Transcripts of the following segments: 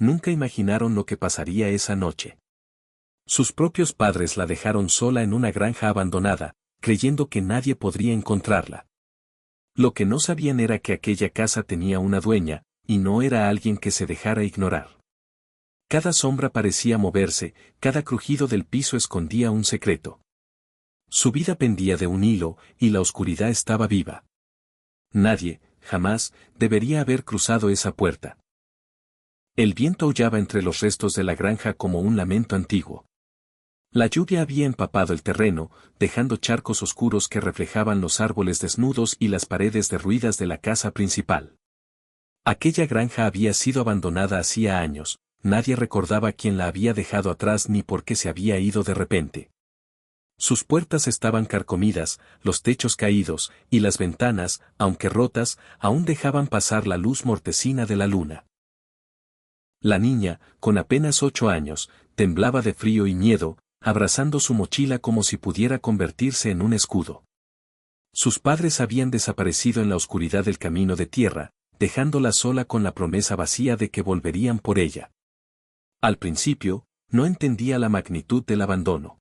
nunca imaginaron lo que pasaría esa noche. Sus propios padres la dejaron sola en una granja abandonada, creyendo que nadie podría encontrarla. Lo que no sabían era que aquella casa tenía una dueña, y no era alguien que se dejara ignorar. Cada sombra parecía moverse, cada crujido del piso escondía un secreto. Su vida pendía de un hilo, y la oscuridad estaba viva. Nadie, jamás, debería haber cruzado esa puerta. El viento aullaba entre los restos de la granja como un lamento antiguo. La lluvia había empapado el terreno, dejando charcos oscuros que reflejaban los árboles desnudos y las paredes derruidas de la casa principal. Aquella granja había sido abandonada hacía años, nadie recordaba quién la había dejado atrás ni por qué se había ido de repente. Sus puertas estaban carcomidas, los techos caídos, y las ventanas, aunque rotas, aún dejaban pasar la luz mortecina de la luna. La niña, con apenas 8 años, temblaba de frío y miedo, abrazando su mochila como si pudiera convertirse en un escudo. Sus padres habían desaparecido en la oscuridad del camino de tierra, dejándola sola con la promesa vacía de que volverían por ella. Al principio, no entendía la magnitud del abandono.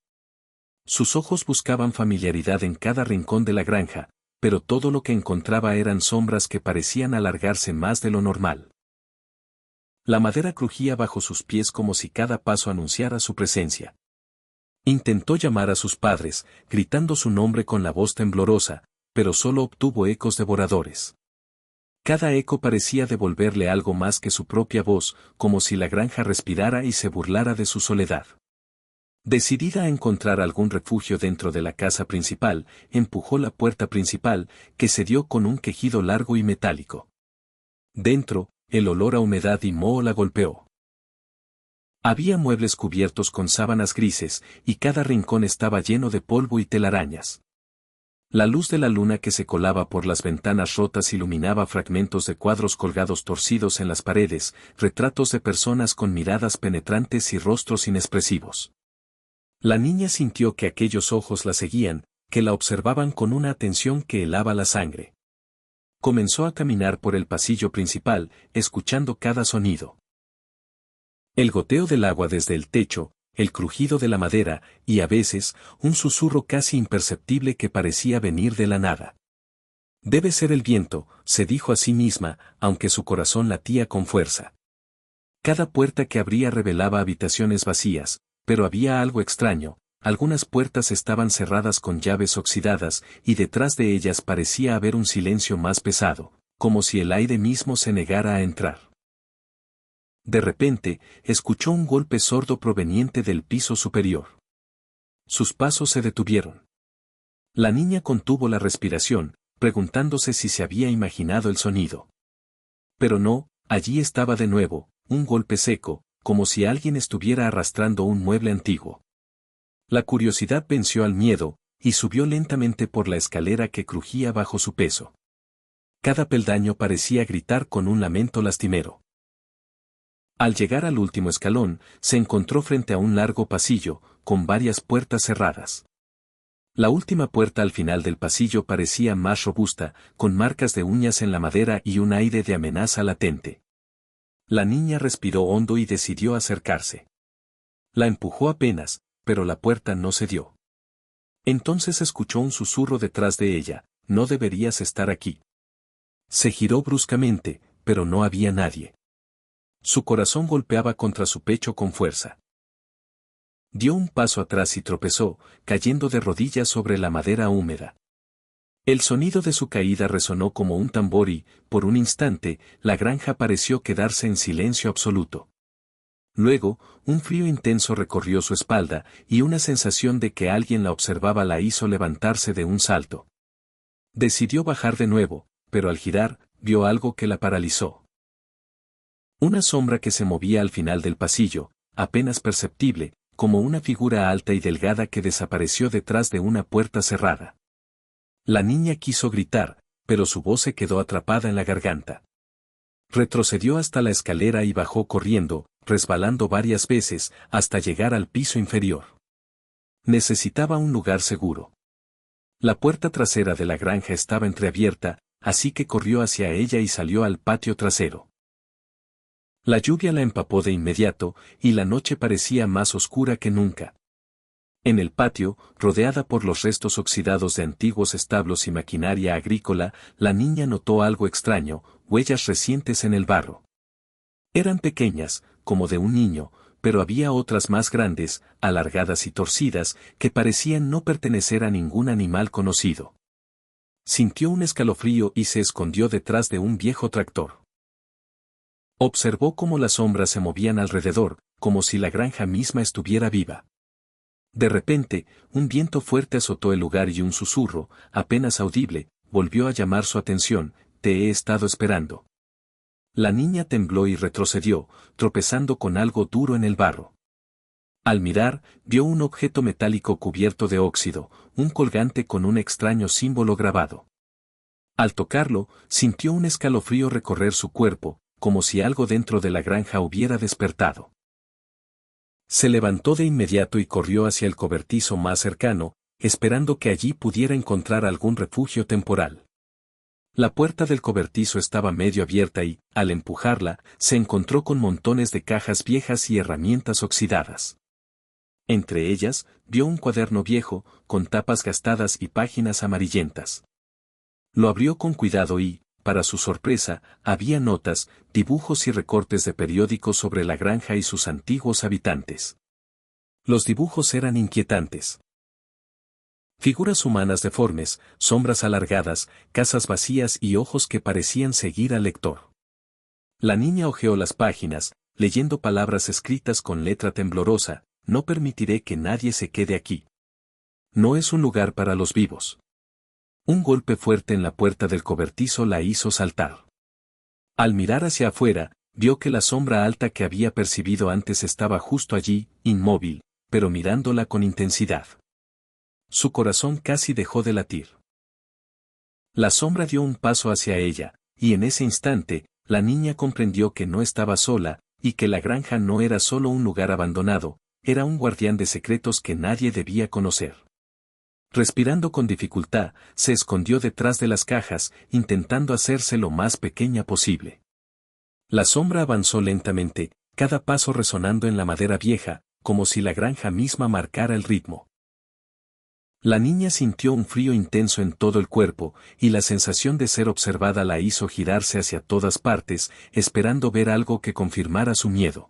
Sus ojos buscaban familiaridad en cada rincón de la granja, pero todo lo que encontraba eran sombras que parecían alargarse más de lo normal. La madera crujía bajo sus pies como si cada paso anunciara su presencia. Intentó llamar a sus padres, gritando su nombre con la voz temblorosa, pero solo obtuvo ecos devoradores. Cada eco parecía devolverle algo más que su propia voz, como si la granja respirara y se burlara de su soledad. Decidida a encontrar algún refugio dentro de la casa principal, empujó la puerta principal, que se dio con un quejido largo y metálico. Dentro, el olor a humedad y moho la golpeó. Había muebles cubiertos con sábanas grises, y cada rincón estaba lleno de polvo y telarañas. La luz de la luna que se colaba por las ventanas rotas iluminaba fragmentos de cuadros colgados torcidos en las paredes, retratos de personas con miradas penetrantes y rostros inexpresivos. La niña sintió que aquellos ojos la seguían, que la observaban con una atención que helaba la sangre. Comenzó a caminar por el pasillo principal, escuchando cada sonido. El goteo del agua desde el techo, el crujido de la madera, y a veces, un susurro casi imperceptible que parecía venir de la nada. Debe ser el viento, se dijo a sí misma, aunque su corazón latía con fuerza. Cada puerta que abría revelaba habitaciones vacías, pero había algo extraño, algunas puertas estaban cerradas con llaves oxidadas, y detrás de ellas parecía haber un silencio más pesado, como si el aire mismo se negara a entrar. De repente, escuchó un golpe sordo proveniente del piso superior. Sus pasos se detuvieron. La niña contuvo la respiración, preguntándose si se había imaginado el sonido. Pero no, allí estaba de nuevo, un golpe seco, como si alguien estuviera arrastrando un mueble antiguo. La curiosidad venció al miedo, y subió lentamente por la escalera que crujía bajo su peso. Cada peldaño parecía gritar con un lamento lastimero. Al llegar al último escalón, se encontró frente a un largo pasillo, con varias puertas cerradas. La última puerta al final del pasillo parecía más robusta, con marcas de uñas en la madera y un aire de amenaza latente. La niña respiró hondo y decidió acercarse. La empujó apenas, pero la puerta no cedió. Entonces escuchó un susurro detrás de ella: «No deberías estar aquí». Se giró bruscamente, pero no había nadie. Su corazón golpeaba contra su pecho con fuerza. Dio un paso atrás y tropezó, cayendo de rodillas sobre la madera húmeda. El sonido de su caída resonó como un tambor y, por un instante, la granja pareció quedarse en silencio absoluto. Luego, un frío intenso recorrió su espalda, y una sensación de que alguien la observaba la hizo levantarse de un salto. Decidió bajar de nuevo, pero al girar, vio algo que la paralizó. Una sombra que se movía al final del pasillo, apenas perceptible, como una figura alta y delgada que desapareció detrás de una puerta cerrada. La niña quiso gritar, pero su voz se quedó atrapada en la garganta. Retrocedió hasta la escalera y bajó corriendo, resbalando varias veces, hasta llegar al piso inferior. Necesitaba un lugar seguro. La puerta trasera de la granja estaba entreabierta, así que corrió hacia ella y salió al patio trasero. La lluvia la empapó de inmediato, y la noche parecía más oscura que nunca. En el patio, rodeada por los restos oxidados de antiguos establos y maquinaria agrícola, la niña notó algo extraño, huellas recientes en el barro. Eran pequeñas, como de un niño, pero había otras más grandes, alargadas y torcidas, que parecían no pertenecer a ningún animal conocido. Sintió un escalofrío y se escondió detrás de un viejo tractor. Observó cómo las sombras se movían alrededor, como si la granja misma estuviera viva. De repente, un viento fuerte azotó el lugar y un susurro, apenas audible, volvió a llamar su atención: «Te he estado esperando». La niña tembló y retrocedió, tropezando con algo duro en el barro. Al mirar, vio un objeto metálico cubierto de óxido, un colgante con un extraño símbolo grabado. Al tocarlo, sintió un escalofrío recorrer su cuerpo, como si algo dentro de la granja hubiera despertado. Se levantó de inmediato y corrió hacia el cobertizo más cercano, esperando que allí pudiera encontrar algún refugio temporal. La puerta del cobertizo estaba medio abierta y, al empujarla, se encontró con montones de cajas viejas y herramientas oxidadas. Entre ellas, vio un cuaderno viejo, con tapas gastadas y páginas amarillentas. Lo abrió con cuidado y, para su sorpresa, había notas, dibujos y recortes de periódicos sobre la granja y sus antiguos habitantes. Los dibujos eran inquietantes. Figuras humanas deformes, sombras alargadas, casas vacías y ojos que parecían seguir al lector. La niña hojeó las páginas, leyendo palabras escritas con letra temblorosa: «No permitiré que nadie se quede aquí. No es un lugar para los vivos». Un golpe fuerte en la puerta del cobertizo la hizo saltar. Al mirar hacia afuera, vio que la sombra alta que había percibido antes estaba justo allí, inmóvil, pero mirándola con intensidad. Su corazón casi dejó de latir. La sombra dio un paso hacia ella, y en ese instante, la niña comprendió que no estaba sola, y que la granja no era solo un lugar abandonado, era un guardián de secretos que nadie debía conocer. Respirando con dificultad, se escondió detrás de las cajas, intentando hacerse lo más pequeña posible. La sombra avanzó lentamente, cada paso resonando en la madera vieja, como si la granja misma marcara el ritmo. La niña sintió un frío intenso en todo el cuerpo, y la sensación de ser observada la hizo girarse hacia todas partes, esperando ver algo que confirmara su miedo.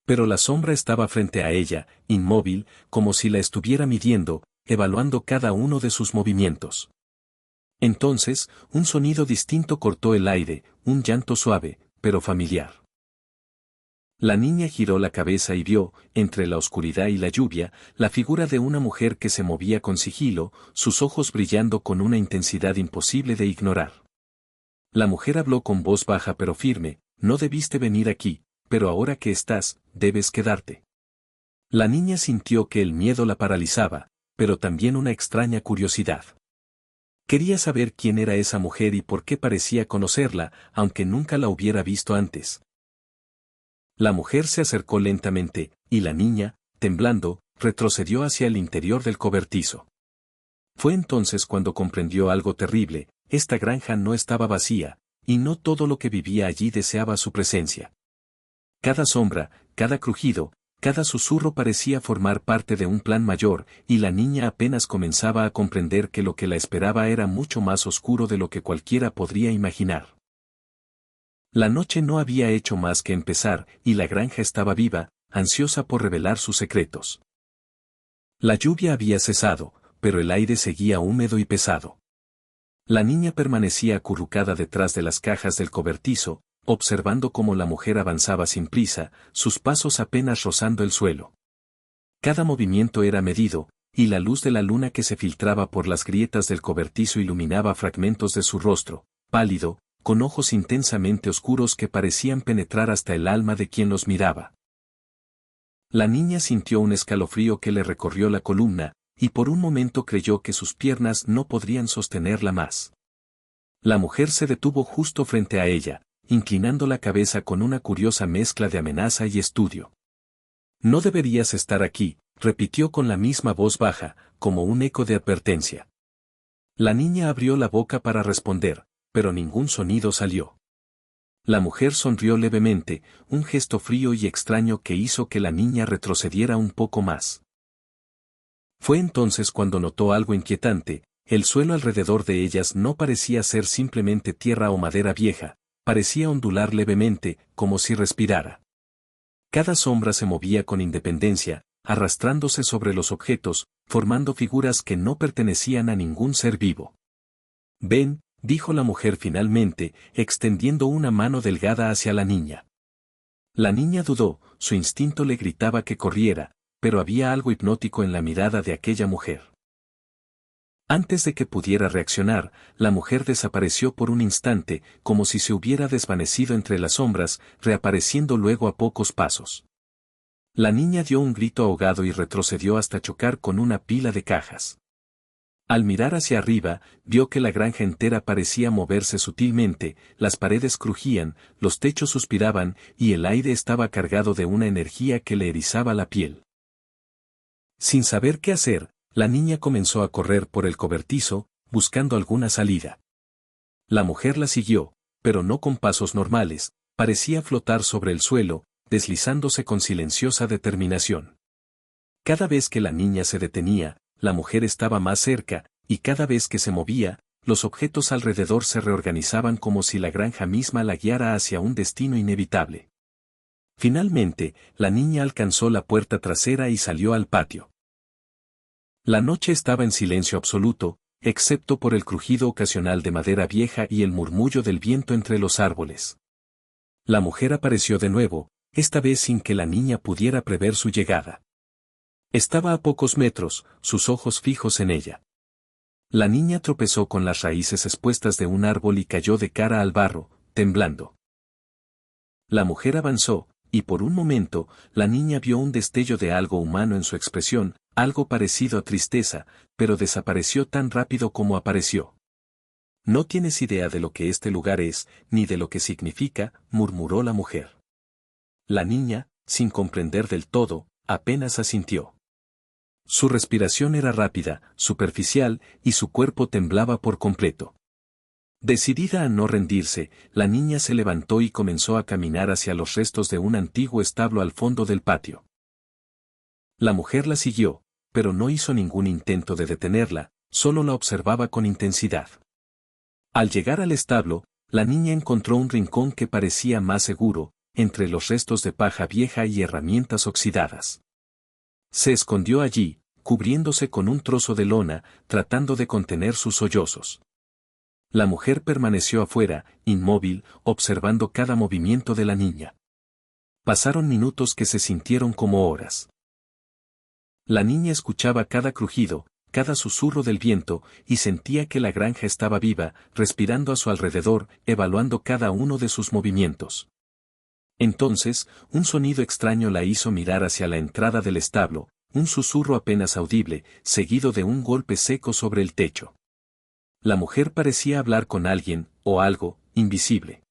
Pero la sombra estaba frente a ella, inmóvil, como si la estuviera midiendo, evaluando cada uno de sus movimientos. Entonces, un sonido distinto cortó el aire, un llanto suave, pero familiar. La niña giró la cabeza y vio, entre la oscuridad y la lluvia, la figura de una mujer que se movía con sigilo, sus ojos brillando con una intensidad imposible de ignorar. La mujer habló con voz baja pero firme: «No debiste venir aquí, pero ahora que estás, debes quedarte». La niña sintió que el miedo la paralizaba, pero también una extraña curiosidad. Quería saber quién era esa mujer y por qué parecía conocerla, aunque nunca la hubiera visto antes. La mujer se acercó lentamente, y la niña, temblando, retrocedió hacia el interior del cobertizo. Fue entonces cuando comprendió algo terrible: esta granja no estaba vacía, y no todo lo que vivía allí deseaba su presencia. Cada sombra, cada crujido, cada susurro parecía formar parte de un plan mayor, y la niña apenas comenzaba a comprender que lo que la esperaba era mucho más oscuro de lo que cualquiera podría imaginar. La noche no había hecho más que empezar, y la granja estaba viva, ansiosa por revelar sus secretos. La lluvia había cesado, pero el aire seguía húmedo y pesado. La niña permanecía acurrucada detrás de las cajas del cobertizo, observando cómo la mujer avanzaba sin prisa, sus pasos apenas rozando el suelo. Cada movimiento era medido, y la luz de la luna que se filtraba por las grietas del cobertizo iluminaba fragmentos de su rostro, pálido, con ojos intensamente oscuros que parecían penetrar hasta el alma de quien los miraba. La niña sintió un escalofrío que le recorrió la columna, y por un momento creyó que sus piernas no podrían sostenerla más. La mujer se detuvo justo frente a ella, inclinando la cabeza con una curiosa mezcla de amenaza y estudio. «No deberías estar aquí», repitió con la misma voz baja, como un eco de advertencia. La niña abrió la boca para responder, pero ningún sonido salió. La mujer sonrió levemente, un gesto frío y extraño que hizo que la niña retrocediera un poco más. Fue entonces cuando notó algo inquietante: el suelo alrededor de ellas no parecía ser simplemente tierra o madera vieja, parecía ondular levemente, como si respirara. Cada sombra se movía con independencia, arrastrándose sobre los objetos, formando figuras que no pertenecían a ningún ser vivo. «Ven», dijo la mujer finalmente, extendiendo una mano delgada hacia la niña. La niña dudó, su instinto le gritaba que corriera, pero había algo hipnótico en la mirada de aquella mujer. Antes de que pudiera reaccionar, la mujer desapareció por un instante, como si se hubiera desvanecido entre las sombras, reapareciendo luego a pocos pasos. La niña dio un grito ahogado y retrocedió hasta chocar con una pila de cajas. Al mirar hacia arriba, vio que la granja entera parecía moverse sutilmente, las paredes crujían, los techos suspiraban, y el aire estaba cargado de una energía que le erizaba la piel. Sin saber qué hacer, la niña comenzó a correr por el cobertizo, buscando alguna salida. La mujer la siguió, pero no con pasos normales, parecía flotar sobre el suelo, deslizándose con silenciosa determinación. Cada vez que la niña se detenía, la mujer estaba más cerca, y cada vez que se movía, los objetos alrededor se reorganizaban como si la granja misma la guiara hacia un destino inevitable. Finalmente, la niña alcanzó la puerta trasera y salió al patio. La noche estaba en silencio absoluto, excepto por el crujido ocasional de madera vieja y el murmullo del viento entre los árboles. La mujer apareció de nuevo, esta vez sin que la niña pudiera prever su llegada. Estaba a pocos metros, sus ojos fijos en ella. La niña tropezó con las raíces expuestas de un árbol y cayó de cara al barro, temblando. La mujer avanzó, y por un momento, la niña vio un destello de algo humano en su expresión, algo parecido a tristeza, pero desapareció tan rápido como apareció. «No tienes idea de lo que este lugar es, ni de lo que significa», murmuró la mujer. La niña, sin comprender del todo, apenas asintió. Su respiración era rápida, superficial, y su cuerpo temblaba por completo. Decidida a no rendirse, la niña se levantó y comenzó a caminar hacia los restos de un antiguo establo al fondo del patio. La mujer la siguió, pero no hizo ningún intento de detenerla, solo la observaba con intensidad. Al llegar al establo, la niña encontró un rincón que parecía más seguro, entre los restos de paja vieja y herramientas oxidadas. Se escondió allí, cubriéndose con un trozo de lona, tratando de contener sus sollozos. La mujer permaneció afuera, inmóvil, observando cada movimiento de la niña. Pasaron minutos que se sintieron como horas. La niña escuchaba cada crujido, cada susurro del viento, y sentía que la granja estaba viva, respirando a su alrededor, evaluando cada uno de sus movimientos. Entonces, un sonido extraño la hizo mirar hacia la entrada del establo, un susurro apenas audible, seguido de un golpe seco sobre el techo. La mujer parecía hablar con alguien, o algo, invisible.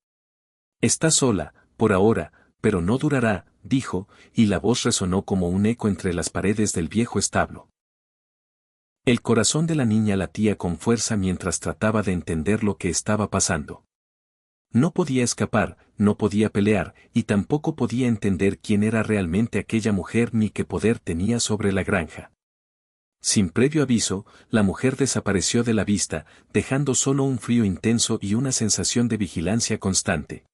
«Está sola, por ahora, pero no durará», dijo, y la voz resonó como un eco entre las paredes del viejo establo. El corazón de la niña latía con fuerza mientras trataba de entender lo que estaba pasando. No podía escapar, no podía pelear, y tampoco podía entender quién era realmente aquella mujer ni qué poder tenía sobre la granja. Sin previo aviso, la mujer desapareció de la vista, dejando solo un frío intenso y una sensación de vigilancia constante.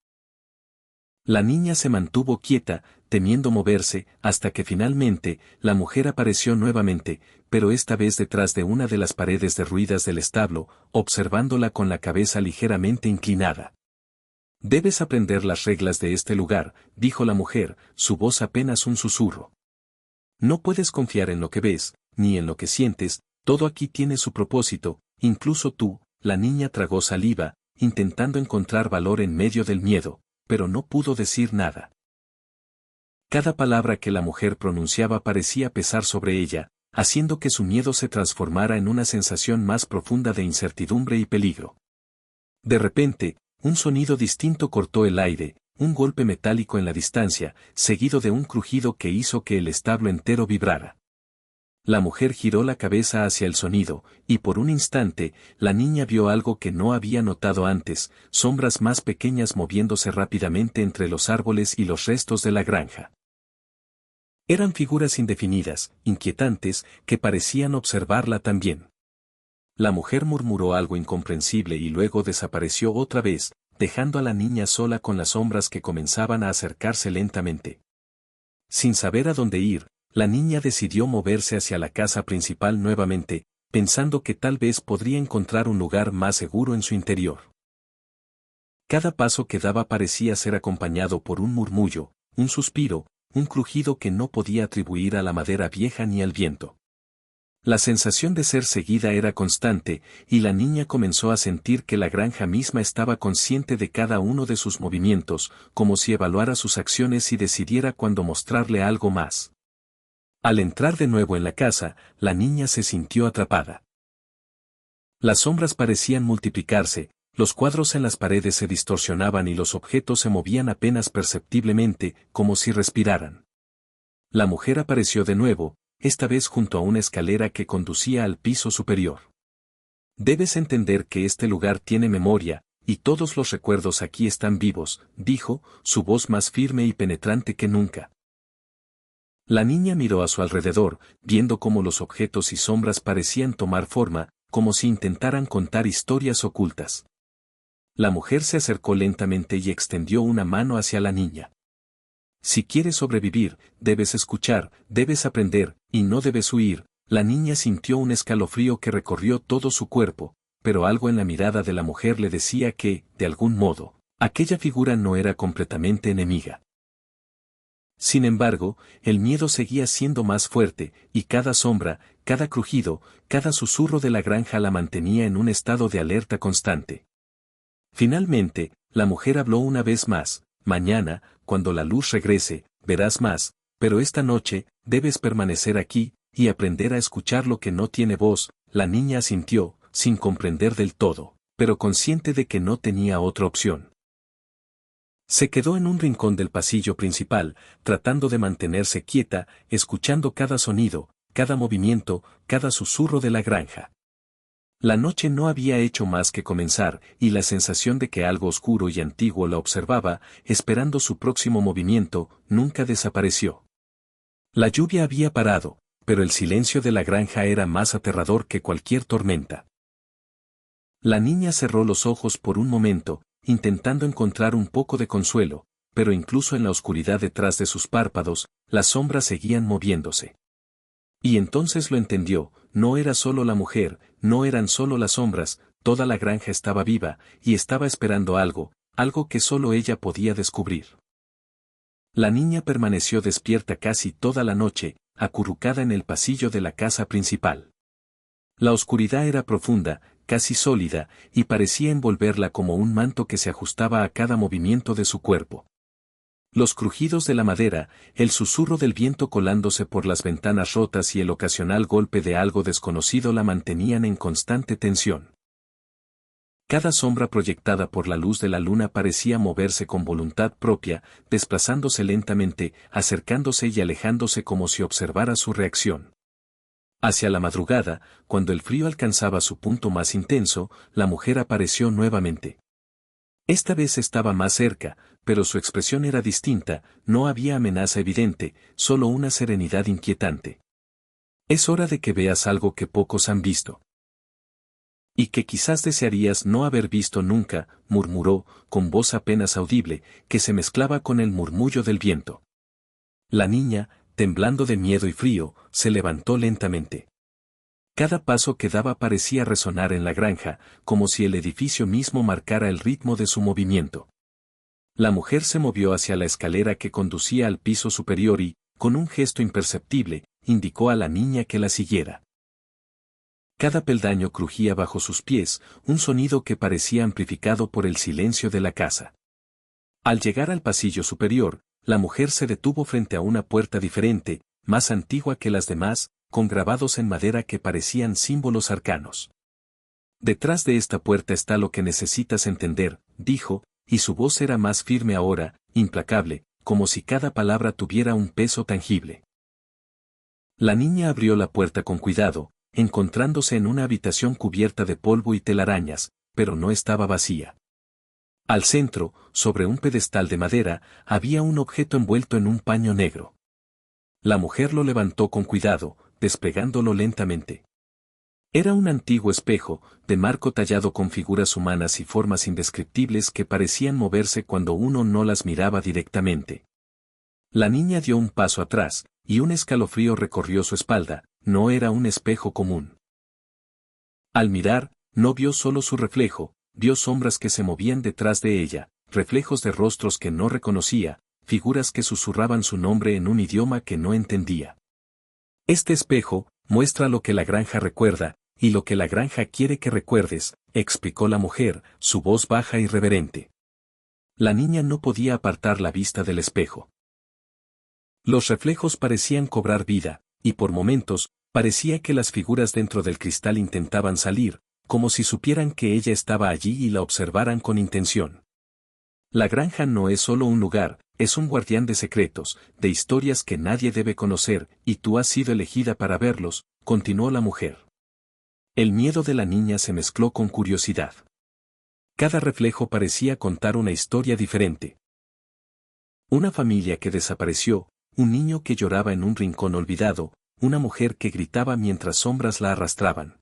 La niña se mantuvo quieta, temiendo moverse, hasta que finalmente, la mujer apareció nuevamente, pero esta vez detrás de una de las paredes derruidas del establo, observándola con la cabeza ligeramente inclinada. «Debes aprender las reglas de este lugar», dijo la mujer, su voz apenas un susurro. «No puedes confiar en lo que ves, ni en lo que sientes, todo aquí tiene su propósito, incluso tú». La niña tragó saliva, intentando encontrar valor en medio del miedo, pero no pudo decir nada. Cada palabra que la mujer pronunciaba parecía pesar sobre ella, haciendo que su miedo se transformara en una sensación más profunda de incertidumbre y peligro. De repente, un sonido distinto cortó el aire, un golpe metálico en la distancia, seguido de un crujido que hizo que el establo entero vibrara. La mujer giró la cabeza hacia el sonido, y por un instante, la niña vio algo que no había notado antes, sombras más pequeñas moviéndose rápidamente entre los árboles y los restos de la granja. Eran figuras indefinidas, inquietantes, que parecían observarla también. La mujer murmuró algo incomprensible y luego desapareció otra vez, dejando a la niña sola con las sombras que comenzaban a acercarse lentamente. Sin saber a dónde ir, la niña decidió moverse hacia la casa principal nuevamente, pensando que tal vez podría encontrar un lugar más seguro en su interior. Cada paso que daba parecía ser acompañado por un murmullo, un suspiro, un crujido que no podía atribuir a la madera vieja ni al viento. La sensación de ser seguida era constante, y la niña comenzó a sentir que la granja misma estaba consciente de cada uno de sus movimientos, como si evaluara sus acciones y decidiera cuándo mostrarle algo más. Al entrar de nuevo en la casa, la niña se sintió atrapada. Las sombras parecían multiplicarse, los cuadros en las paredes se distorsionaban y los objetos se movían apenas perceptiblemente, como si respiraran. La mujer apareció de nuevo, esta vez junto a una escalera que conducía al piso superior. Debes entender que este lugar tiene memoria, y todos los recuerdos aquí están vivos, dijo, su voz más firme y penetrante que nunca. La niña miró a su alrededor, viendo cómo los objetos y sombras parecían tomar forma, como si intentaran contar historias ocultas. La mujer se acercó lentamente y extendió una mano hacia la niña. Si quieres sobrevivir, debes escuchar, debes aprender, y no debes huir. La niña sintió un escalofrío que recorrió todo su cuerpo, pero algo en la mirada de la mujer le decía que, de algún modo, aquella figura no era completamente enemiga. Sin embargo, el miedo seguía siendo más fuerte, y cada sombra, cada crujido, cada susurro de la granja la mantenía en un estado de alerta constante. Finalmente, la mujer habló una vez más: mañana, cuando la luz regrese, verás más, pero esta noche, debes permanecer aquí, y aprender a escuchar lo que no tiene voz. La niña asintió, sin comprender del todo, pero consciente de que no tenía otra opción. Se quedó en un rincón del pasillo principal, tratando de mantenerse quieta, escuchando cada sonido, cada movimiento, cada susurro de la granja. La noche no había hecho más que comenzar, y la sensación de que algo oscuro y antiguo la observaba, esperando su próximo movimiento, nunca desapareció. La lluvia había parado, pero el silencio de la granja era más aterrador que cualquier tormenta. La niña cerró los ojos por un momento, intentando encontrar un poco de consuelo, pero incluso en la oscuridad detrás de sus párpados, las sombras seguían moviéndose. Y entonces lo entendió: no era solo la mujer, no eran solo las sombras, toda la granja estaba viva, y estaba esperando algo, algo que solo ella podía descubrir. La niña permaneció despierta casi toda la noche, acurrucada en el pasillo de la casa principal. La oscuridad era profunda, casi sólida, y parecía envolverla como un manto que se ajustaba a cada movimiento de su cuerpo. Los crujidos de la madera, el susurro del viento colándose por las ventanas rotas y el ocasional golpe de algo desconocido la mantenían en constante tensión. Cada sombra proyectada por la luz de la luna parecía moverse con voluntad propia, desplazándose lentamente, acercándose y alejándose como si observara su reacción. Hacia la madrugada, cuando el frío alcanzaba su punto más intenso, la mujer apareció nuevamente. Esta vez estaba más cerca, pero su expresión era distinta, no había amenaza evidente, solo una serenidad inquietante. Es hora de que veas algo que pocos han visto. Y que quizás desearías no haber visto nunca, murmuró, con voz apenas audible, que se mezclaba con el murmullo del viento. La niña, temblando de miedo y frío, se levantó lentamente. Cada paso que daba parecía resonar en la granja, como si el edificio mismo marcara el ritmo de su movimiento. La mujer se movió hacia la escalera que conducía al piso superior y, con un gesto imperceptible, indicó a la niña que la siguiera. Cada peldaño crujía bajo sus pies, un sonido que parecía amplificado por el silencio de la casa. Al llegar al pasillo superior, la mujer se detuvo frente a una puerta diferente, más antigua que las demás, con grabados en madera que parecían símbolos arcanos. Detrás de esta puerta está lo que necesitas entender, dijo, y su voz era más firme ahora, implacable, como si cada palabra tuviera un peso tangible. La niña abrió la puerta con cuidado, encontrándose en una habitación cubierta de polvo y telarañas, pero no estaba vacía. Al centro, sobre un pedestal de madera, había un objeto envuelto en un paño negro. La mujer lo levantó con cuidado, despegándolo lentamente. Era un antiguo espejo, de marco tallado con figuras humanas y formas indescriptibles que parecían moverse cuando uno no las miraba directamente. La niña dio un paso atrás, y un escalofrío recorrió su espalda. No era un espejo común. Al mirar, no vio solo su reflejo, vio sombras que se movían detrás de ella, reflejos de rostros que no reconocía, figuras que susurraban su nombre en un idioma que no entendía. Este espejo muestra lo que la granja recuerda, y lo que la granja quiere que recuerdes, explicó la mujer, su voz baja y reverente. La niña no podía apartar la vista del espejo. Los reflejos parecían cobrar vida, y por momentos, parecía que las figuras dentro del cristal intentaban salir, como si supieran que ella estaba allí y la observaran con intención. La granja no es solo un lugar, es un guardián de secretos, de historias que nadie debe conocer, y tú has sido elegida para verlos, continuó la mujer. El miedo de la niña se mezcló con curiosidad. Cada reflejo parecía contar una historia diferente. Una familia que desapareció, un niño que lloraba en un rincón olvidado, una mujer que gritaba mientras sombras la arrastraban.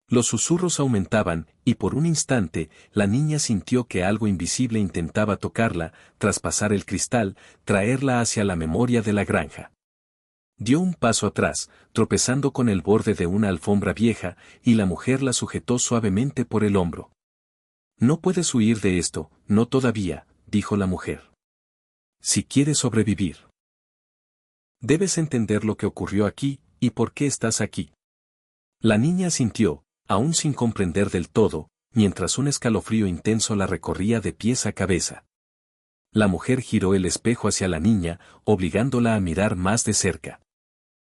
Los susurros aumentaban, y por un instante, la niña sintió que algo invisible intentaba tocarla, traspasar el cristal, traerla hacia la memoria de la granja. Dio un paso atrás, tropezando con el borde de una alfombra vieja, y la mujer la sujetó suavemente por el hombro. No puedes huir de esto, no todavía, dijo la mujer. Si quieres sobrevivir, debes entender lo que ocurrió aquí, y por qué estás aquí. La niña asintió, aún sin comprender del todo, mientras un escalofrío intenso la recorría de pies a cabeza. La mujer giró el espejo hacia la niña, obligándola a mirar más de cerca.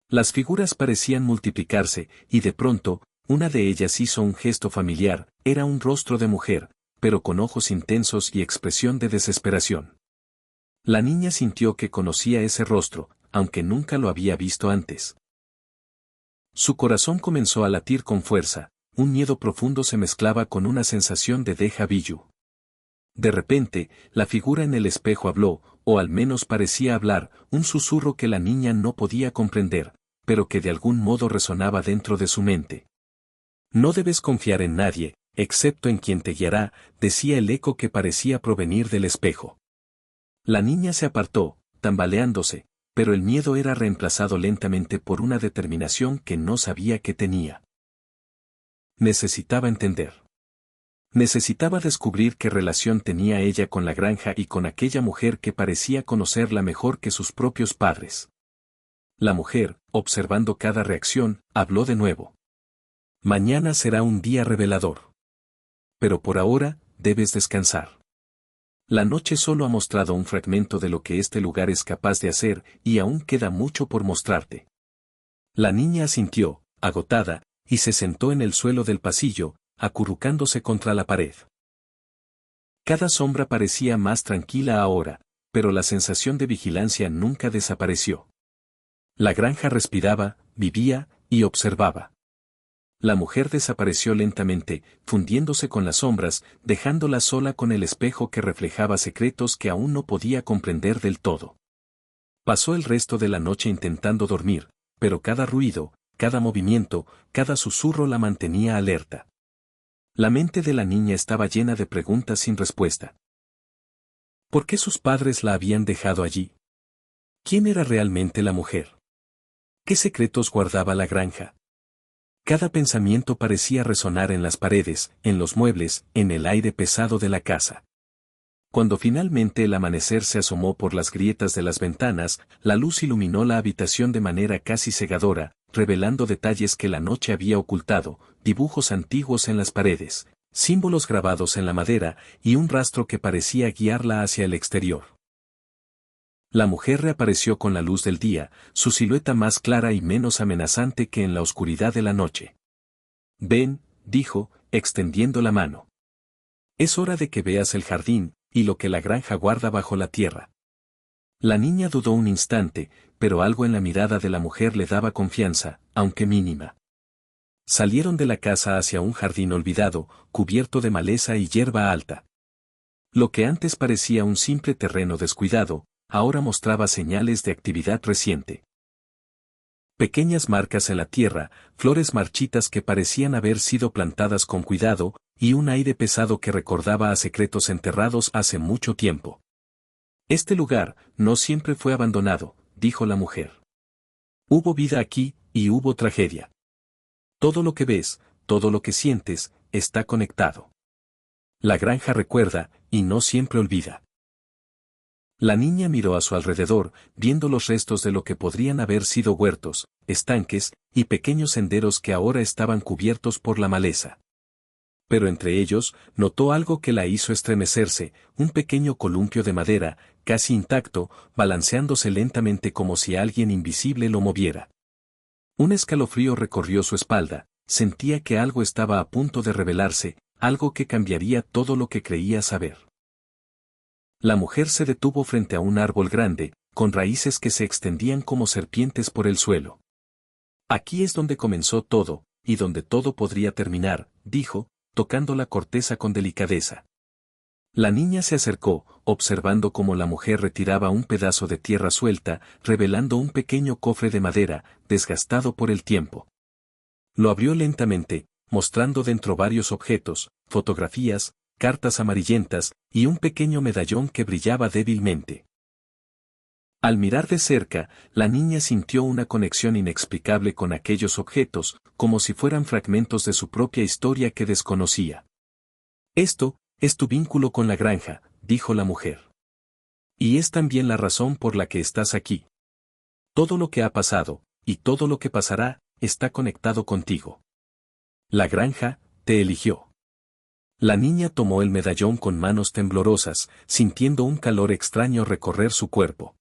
Las figuras parecían multiplicarse, y de pronto, una de ellas hizo un gesto familiar, era un rostro de mujer, pero con ojos intensos y expresión de desesperación. La niña sintió que conocía ese rostro, aunque nunca lo había visto antes. Su corazón comenzó a latir con fuerza, un miedo profundo se mezclaba con una sensación de déjà vu. De repente, la figura en el espejo habló, o al menos parecía hablar, un susurro que la niña no podía comprender, pero que de algún modo resonaba dentro de su mente. No debes confiar en nadie, excepto en quien te guiará, decía el eco que parecía provenir del espejo. La niña se apartó, tambaleándose, pero el miedo era reemplazado lentamente por una determinación que no sabía que tenía. Necesitaba entender. Necesitaba descubrir qué relación tenía ella con la granja y con aquella mujer que parecía conocerla mejor que sus propios padres. La mujer, observando cada reacción, habló de nuevo. Mañana será un día revelador. Pero por ahora, debes descansar. La noche solo ha mostrado un fragmento de lo que este lugar es capaz de hacer, y aún queda mucho por mostrarte. La niña asintió, agotada, y se sentó en el suelo del pasillo, acurrucándose contra la pared. Cada sombra parecía más tranquila ahora, pero la sensación de vigilancia nunca desapareció. La granja respiraba, vivía, y observaba. La mujer desapareció lentamente, fundiéndose con las sombras, dejándola sola con el espejo que reflejaba secretos que aún no podía comprender del todo. Pasó el resto de la noche intentando dormir, pero cada ruido, cada movimiento, cada susurro la mantenía alerta. La mente de la niña estaba llena de preguntas sin respuesta. ¿Por qué sus padres la habían dejado allí? ¿Quién era realmente la mujer? ¿Qué secretos guardaba la granja? Cada pensamiento parecía resonar en las paredes, en los muebles, en el aire pesado de la casa. Cuando finalmente el amanecer se asomó por las grietas de las ventanas, la luz iluminó la habitación de manera casi cegadora, revelando detalles que la noche había ocultado, dibujos antiguos en las paredes, símbolos grabados en la madera, y un rastro que parecía guiarla hacia el exterior. La mujer reapareció con la luz del día, su silueta más clara y menos amenazante que en la oscuridad de la noche. Ven, dijo, extendiendo la mano. Es hora de que veas el jardín, y lo que la granja guarda bajo la tierra. La niña dudó un instante, pero algo en la mirada de la mujer le daba confianza, aunque mínima. Salieron de la casa hacia un jardín olvidado, cubierto de maleza y hierba alta. Lo que antes parecía un simple terreno descuidado, ahora mostraba señales de actividad reciente. Pequeñas marcas en la tierra, flores marchitas que parecían haber sido plantadas con cuidado, y un aire pesado que recordaba a secretos enterrados hace mucho tiempo. Este lugar no siempre fue abandonado, dijo la mujer. Hubo vida aquí, y hubo tragedia. Todo lo que ves, todo lo que sientes, está conectado. La granja recuerda, y no siempre olvida. La niña miró a su alrededor, viendo los restos de lo que podrían haber sido huertos, estanques, y pequeños senderos que ahora estaban cubiertos por la maleza. Pero entre ellos, notó algo que la hizo estremecerse, un pequeño columpio de madera, casi intacto, balanceándose lentamente como si alguien invisible lo moviera. Un escalofrío recorrió su espalda, sentía que algo estaba a punto de revelarse, algo que cambiaría todo lo que creía saber. La mujer se detuvo frente a un árbol grande, con raíces que se extendían como serpientes por el suelo. Aquí es donde comenzó todo, y donde todo podría terminar, dijo, tocando la corteza con delicadeza. La niña se acercó, observando cómo la mujer retiraba un pedazo de tierra suelta, revelando un pequeño cofre de madera, desgastado por el tiempo. Lo abrió lentamente, mostrando dentro varios objetos, fotografías, cartas amarillentas, y un pequeño medallón que brillaba débilmente. Al mirar de cerca, la niña sintió una conexión inexplicable con aquellos objetos, como si fueran fragmentos de su propia historia que desconocía. Esto es tu vínculo con la granja, dijo la mujer. Y es también la razón por la que estás aquí. Todo lo que ha pasado, y todo lo que pasará, está conectado contigo. La granja te eligió. La niña tomó el medallón con manos temblorosas, sintiendo un calor extraño recorrer su cuerpo.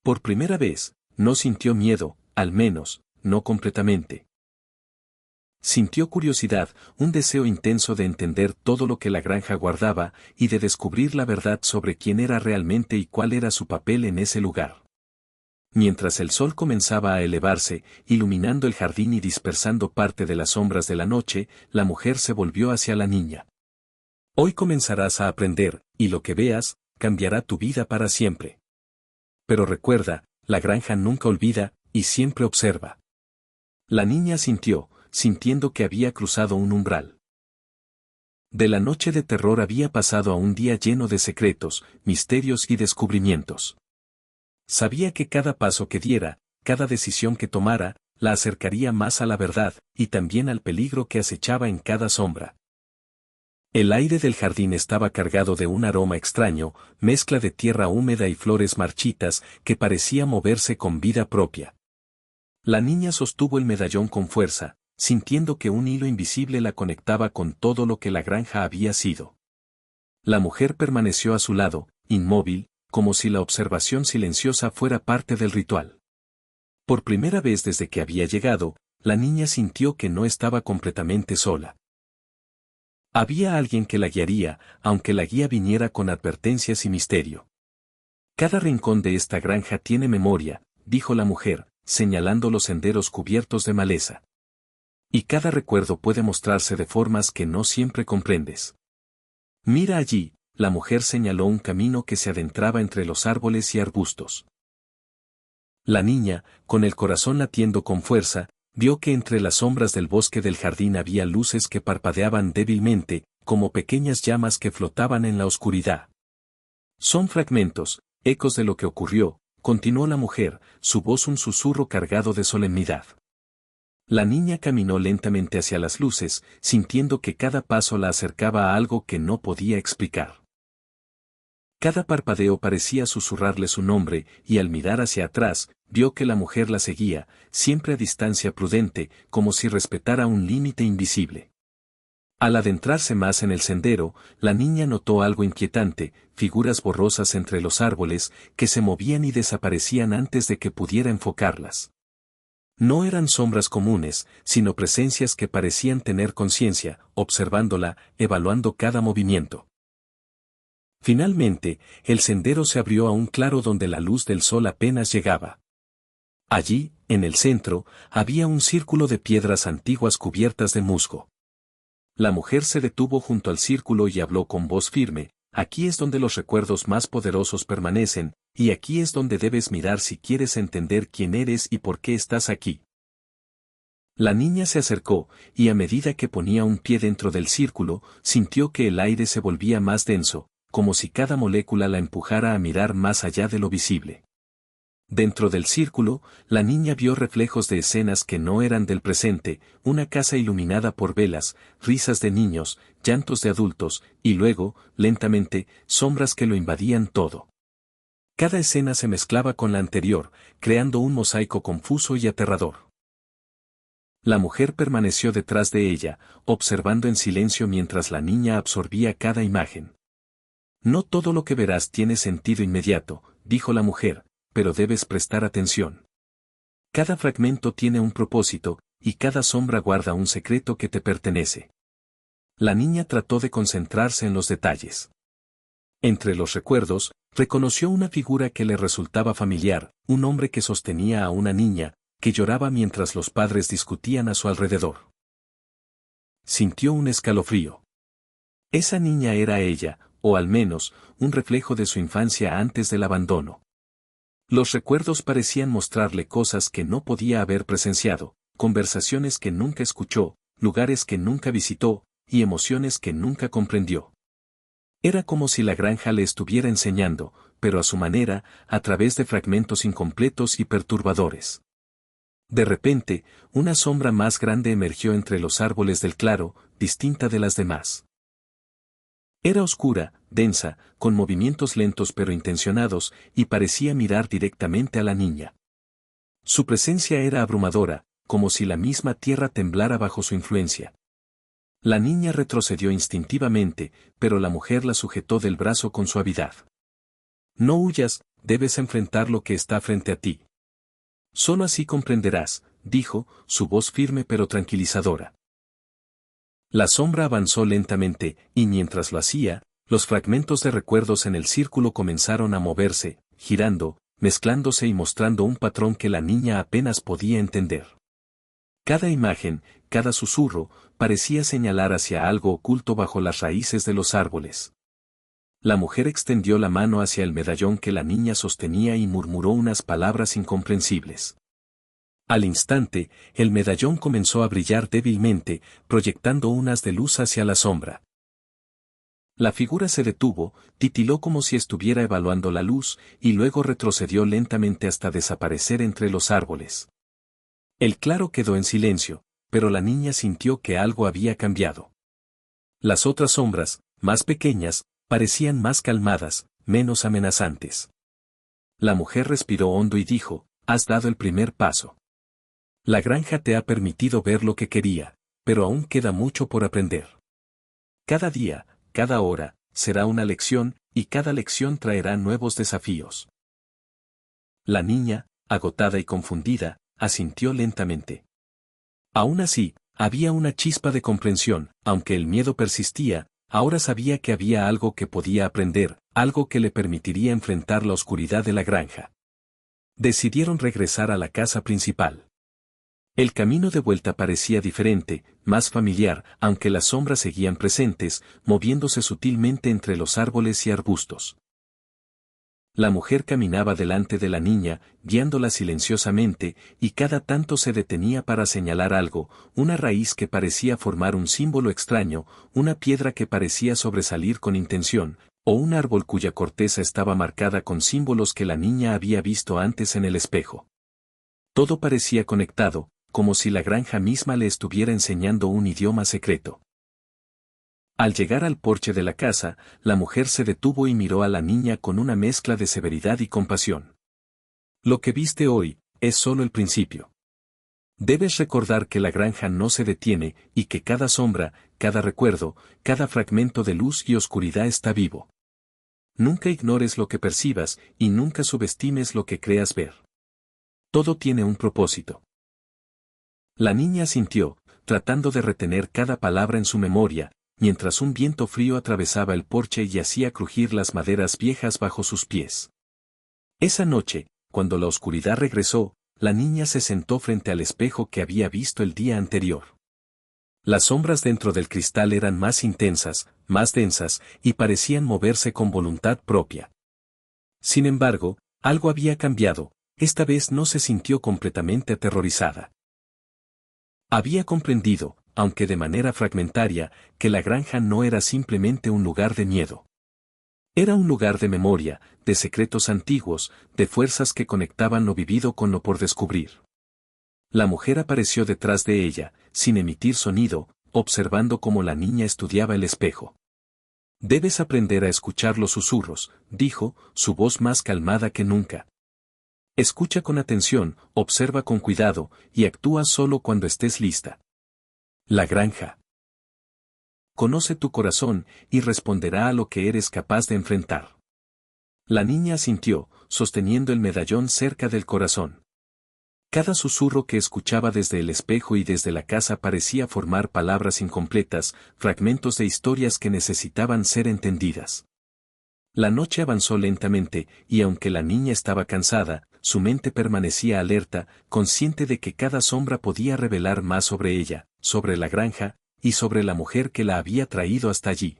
Por primera vez, no sintió miedo, al menos, no completamente. Sintió curiosidad, un deseo intenso de entender todo lo que la granja guardaba y de descubrir la verdad sobre quién era realmente y cuál era su papel en ese lugar. Mientras el sol comenzaba a elevarse, iluminando el jardín y dispersando parte de las sombras de la noche, la mujer se volvió hacia la niña. Hoy comenzarás a aprender, y lo que veas, cambiará tu vida para siempre. Pero recuerda, la granja nunca olvida, y siempre observa. La niña asintió, sintiendo que había cruzado un umbral. De la noche de terror había pasado a un día lleno de secretos, misterios y descubrimientos. Sabía que cada paso que diera, cada decisión que tomara, la acercaría más a la verdad, y también al peligro que acechaba en cada sombra. El aire del jardín estaba cargado de un aroma extraño, mezcla de tierra húmeda y flores marchitas, que parecía moverse con vida propia. La niña sostuvo el medallón con fuerza, sintiendo que un hilo invisible la conectaba con todo lo que la granja había sido. La mujer permaneció a su lado, inmóvil, como si la observación silenciosa fuera parte del ritual. Por primera vez desde que había llegado, la niña sintió que no estaba completamente sola. Había alguien que la guiaría, aunque la guía viniera con advertencias y misterio. Cada rincón de esta granja tiene memoria, dijo la mujer, señalando los senderos cubiertos de maleza. Y cada recuerdo puede mostrarse de formas que no siempre comprendes. Mira allí, la mujer señaló un camino que se adentraba entre los árboles y arbustos. La niña, con el corazón latiendo con fuerza, vio que entre las sombras del bosque del jardín había luces que parpadeaban débilmente, como pequeñas llamas que flotaban en la oscuridad. Son fragmentos, ecos de lo que ocurrió, continuó la mujer, su voz un susurro cargado de solemnidad. La niña caminó lentamente hacia las luces, sintiendo que cada paso la acercaba a algo que no podía explicar. Cada parpadeo parecía susurrarle su nombre, y al mirar hacia atrás, vio que la mujer la seguía, siempre a distancia prudente, como si respetara un límite invisible. Al adentrarse más en el sendero, la niña notó algo inquietante, figuras borrosas entre los árboles, que se movían y desaparecían antes de que pudiera enfocarlas. No eran sombras comunes, sino presencias que parecían tener conciencia, observándola, evaluando cada movimiento. Finalmente, el sendero se abrió a un claro donde la luz del sol apenas llegaba. Allí, en el centro, había un círculo de piedras antiguas cubiertas de musgo. La mujer se detuvo junto al círculo y habló con voz firme: aquí es donde los recuerdos más poderosos permanecen, y aquí es donde debes mirar si quieres entender quién eres y por qué estás aquí. La niña se acercó, y a medida que ponía un pie dentro del círculo, sintió que el aire se volvía más denso, como si cada molécula la empujara a mirar más allá de lo visible. Dentro del círculo, la niña vio reflejos de escenas que no eran del presente: una casa iluminada por velas, risas de niños, llantos de adultos, y luego, lentamente, sombras que lo invadían todo. Cada escena se mezclaba con la anterior, creando un mosaico confuso y aterrador. La mujer permaneció detrás de ella, observando en silencio mientras la niña absorbía cada imagen. No todo lo que verás tiene sentido inmediato, dijo la mujer, pero debes prestar atención. Cada fragmento tiene un propósito, y cada sombra guarda un secreto que te pertenece. La niña trató de concentrarse en los detalles. Entre los recuerdos, reconoció una figura que le resultaba familiar: un hombre que sostenía a una niña, que lloraba mientras los padres discutían a su alrededor. Sintió un escalofrío. Esa niña era ella, o al menos, un reflejo de su infancia antes del abandono. Los recuerdos parecían mostrarle cosas que no podía haber presenciado, conversaciones que nunca escuchó, lugares que nunca visitó, y emociones que nunca comprendió. Era como si la granja le estuviera enseñando, pero a su manera, a través de fragmentos incompletos y perturbadores. De repente, una sombra más grande emergió entre los árboles del claro, distinta de las demás. Era oscura, densa, con movimientos lentos pero intencionados, y parecía mirar directamente a la niña. Su presencia era abrumadora, como si la misma tierra temblara bajo su influencia. La niña retrocedió instintivamente, pero la mujer la sujetó del brazo con suavidad. No huyas, debes enfrentar lo que está frente a ti. Solo así comprenderás, dijo, su voz firme pero tranquilizadora. La sombra avanzó lentamente, y mientras lo hacía, los fragmentos de recuerdos en el círculo comenzaron a moverse, girando, mezclándose y mostrando un patrón que la niña apenas podía entender. Cada imagen, cada susurro, parecía señalar hacia algo oculto bajo las raíces de los árboles. La mujer extendió la mano hacia el medallón que la niña sostenía y murmuró unas palabras incomprensibles. Al instante, el medallón comenzó a brillar débilmente, proyectando un haz de luz hacia la sombra. La figura se detuvo, titiló como si estuviera evaluando la luz, y luego retrocedió lentamente hasta desaparecer entre los árboles. El claro quedó en silencio, pero la niña sintió que algo había cambiado. Las otras sombras, más pequeñas, parecían más calmadas, menos amenazantes. La mujer respiró hondo y dijo: has dado el primer paso. La granja te ha permitido ver lo que quería, pero aún queda mucho por aprender. Cada día, cada hora, será una lección, y cada lección traerá nuevos desafíos. La niña, agotada y confundida, asintió lentamente. Aún así, había una chispa de comprensión: aunque el miedo persistía, ahora sabía que había algo que podía aprender, algo que le permitiría enfrentar la oscuridad de la granja. Decidieron regresar a la casa principal. El camino de vuelta parecía diferente, más familiar, aunque las sombras seguían presentes, moviéndose sutilmente entre los árboles y arbustos. La mujer caminaba delante de la niña, guiándola silenciosamente, y cada tanto se detenía para señalar algo: una raíz que parecía formar un símbolo extraño, una piedra que parecía sobresalir con intención, o un árbol cuya corteza estaba marcada con símbolos que la niña había visto antes en el espejo. Todo parecía conectado, como si la granja misma le estuviera enseñando un idioma secreto. Al llegar al porche de la casa, la mujer se detuvo y miró a la niña con una mezcla de severidad y compasión. Lo que viste hoy, es solo el principio. Debes recordar que la granja no se detiene, y que cada sombra, cada recuerdo, cada fragmento de luz y oscuridad está vivo. Nunca ignores lo que percibas, y nunca subestimes lo que creas ver. Todo tiene un propósito. La niña asintió, tratando de retener cada palabra en su memoria, mientras un viento frío atravesaba el porche y hacía crujir las maderas viejas bajo sus pies. Esa noche, cuando la oscuridad regresó, la niña se sentó frente al espejo que había visto el día anterior. Las sombras dentro del cristal eran más intensas, más densas, y parecían moverse con voluntad propia. Sin embargo, algo había cambiado, esta vez no se sintió completamente aterrorizada. Había comprendido, aunque de manera fragmentaria, que la granja no era simplemente un lugar de miedo. Era un lugar de memoria, de secretos antiguos, de fuerzas que conectaban lo vivido con lo por descubrir. La mujer apareció detrás de ella, sin emitir sonido, observando cómo la niña estudiaba el espejo. Debes aprender a escuchar los susurros, dijo, su voz más calmada que nunca. Escucha con atención, observa con cuidado, y actúa solo cuando estés lista. La granja. Conoce tu corazón, y responderá a lo que eres capaz de enfrentar. La niña asintió, sosteniendo el medallón cerca del corazón. Cada susurro que escuchaba desde el espejo y desde la casa parecía formar palabras incompletas, fragmentos de historias que necesitaban ser entendidas. La noche avanzó lentamente, y aunque la niña estaba cansada, su mente permanecía alerta, consciente de que cada sombra podía revelar más sobre ella, sobre la granja, y sobre la mujer que la había traído hasta allí.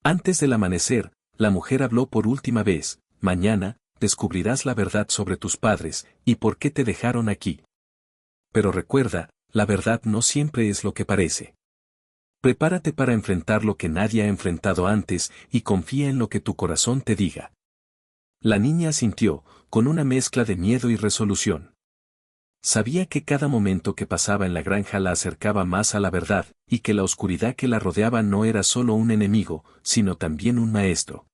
Antes del amanecer, la mujer habló por última vez: mañana, descubrirás la verdad sobre tus padres, y por qué te dejaron aquí. Pero recuerda, la verdad no siempre es lo que parece. Prepárate para enfrentar lo que nadie ha enfrentado antes, y confía en lo que tu corazón te diga. La niña asintió, con una mezcla de miedo y resolución. Sabía que cada momento que pasaba en la granja la acercaba más a la verdad, y que la oscuridad que la rodeaba no era solo un enemigo, sino también un maestro.